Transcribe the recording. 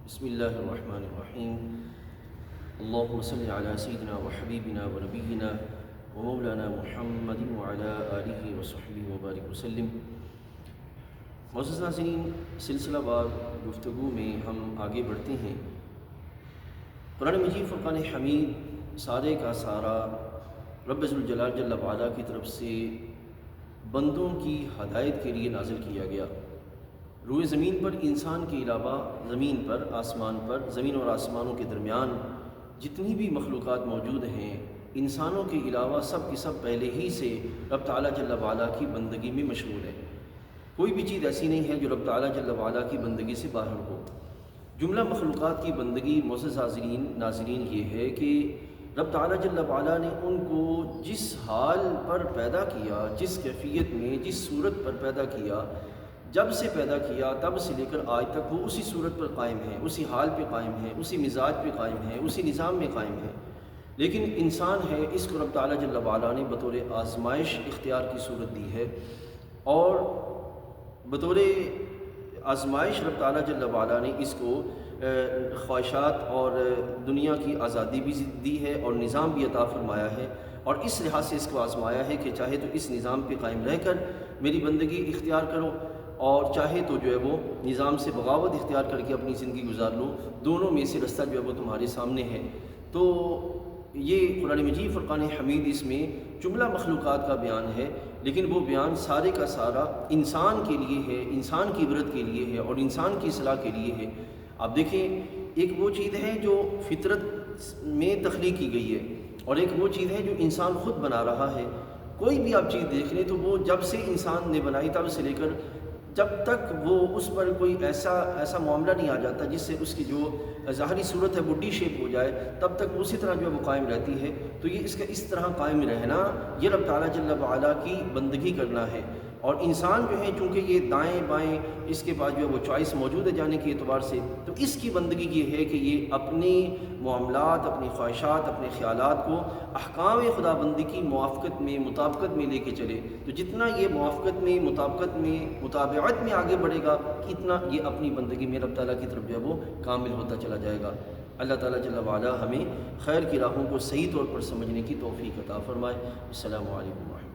بسم اللہ الرحمن الرحیم اللہم صلی علی سیدنا و حبیبنا و نبینا و مولانا محمد وعلی آلہ و صحبہ وبارک وسلم۔ معزز ناظرین، سلسلہ وار گفتگو میں ہم آگے بڑھتے ہیں۔ قرآن مجید فرقان حمید سارے کا سارا رب ذوالجلال جل وعلا کی طرف سے بندوں کی ہدایت کے لیے نازل کیا گیا۔ روئے زمین پر انسان کے علاوہ زمین پر، آسمان پر، زمین اور آسمانوں کے درمیان جتنی بھی مخلوقات موجود ہیں، انسانوں کے علاوہ سب کی سب پہلے ہی سے رب تعالیٰ جل وعلا کی بندگی میں مشغول ہے۔ کوئی بھی چیز ایسی نہیں ہے جو رب تعالیٰ جل وعلا کی بندگی سے باہر ہو۔ جملہ مخلوقات کی بندگی معزز ناظرین یہ ہے کہ رب تعالیٰ جل وعلا نے ان کو جس حال پر پیدا کیا، جس کیفیت میں، جس صورت پر پیدا کیا، جب سے پیدا کیا تب سے لے کر آج تک وہ اسی صورت پر قائم ہے، اسی حال پہ قائم ہے، اسی مزاج پہ قائم ہے، اسی نظام میں قائم ہے۔ لیکن انسان ہے، اس کو رب تعالیٰ جل وعلا نے بطور آزمائش اختیار کی صورت دی ہے، اور بطور آزمائش رب تعالیٰ جل وعلا نے اس کو خواہشات اور دنیا کی آزادی بھی دی ہے اور نظام بھی عطا فرمایا ہے، اور اس لحاظ سے اس کو آزمایا ہے کہ چاہے تو اس نظام پہ قائم رہ کر میری بندگی اختیار کرو، اور چاہے تو جو ہے وہ نظام سے بغاوت اختیار کر کے اپنی زندگی گزار لو۔ دونوں میں سے رستہ جو ہے وہ تمہارے سامنے ہے۔ تو یہ قرآن مجید فرقان حمید اس میں جملہ مخلوقات کا بیان ہے، لیکن وہ بیان سارے کا سارا انسان کے لیے ہے، انسان کی عبرت کے لیے ہے اور انسان کی اصلاح کے لیے ہے۔ آپ دیکھیں، ایک وہ چیز ہے جو فطرت میں تخلیق کی گئی ہے، اور ایک وہ چیز ہے جو انسان خود بنا رہا ہے۔ کوئی بھی آپ چیز دیکھ لیں تو وہ جب سے انسان نے بنائی تب سے لے کر جب تک وہ اس پر کوئی ایسا معاملہ نہیں آ جاتا جس سے اس کی جو ظاہری صورت ہے وہ ڈی شیپ ہو جائے، تب تک اسی طرح جو ہے وہ قائم رہتی ہے۔ تو یہ اس کا اس طرح قائم رہنا، یہ رب تعالیٰ جل وعلا کی بندگی کرنا ہے۔ اور انسان جو ہے چونکہ یہ دائیں بائیں اس کے پاس جو ہے وہ چوائس موجود ہے جانے کے اعتبار سے، تو اس کی بندگی یہ ہے کہ یہ اپنی معاملات، اپنی خواہشات، اپنے خیالات کو احکام خدا بندی کی موافقت میں، مطابقت میں لے کے چلے۔ تو جتنا یہ موافقت میں، مطابقت میں، مطابعت میں آگے بڑھے گا، اتنا یہ اپنی بندگی میں رب تعالیٰ کی طرف جو ہے وہ کامل ہوتا چلا جائے گا۔ اللہ تعالیٰ جل وعلا ہمیں خیر کی راہوں کو صحیح طور پر سمجھنے کی توفیق عطا فرمائے۔ السلام علیکم ورحمۃ اللہ۔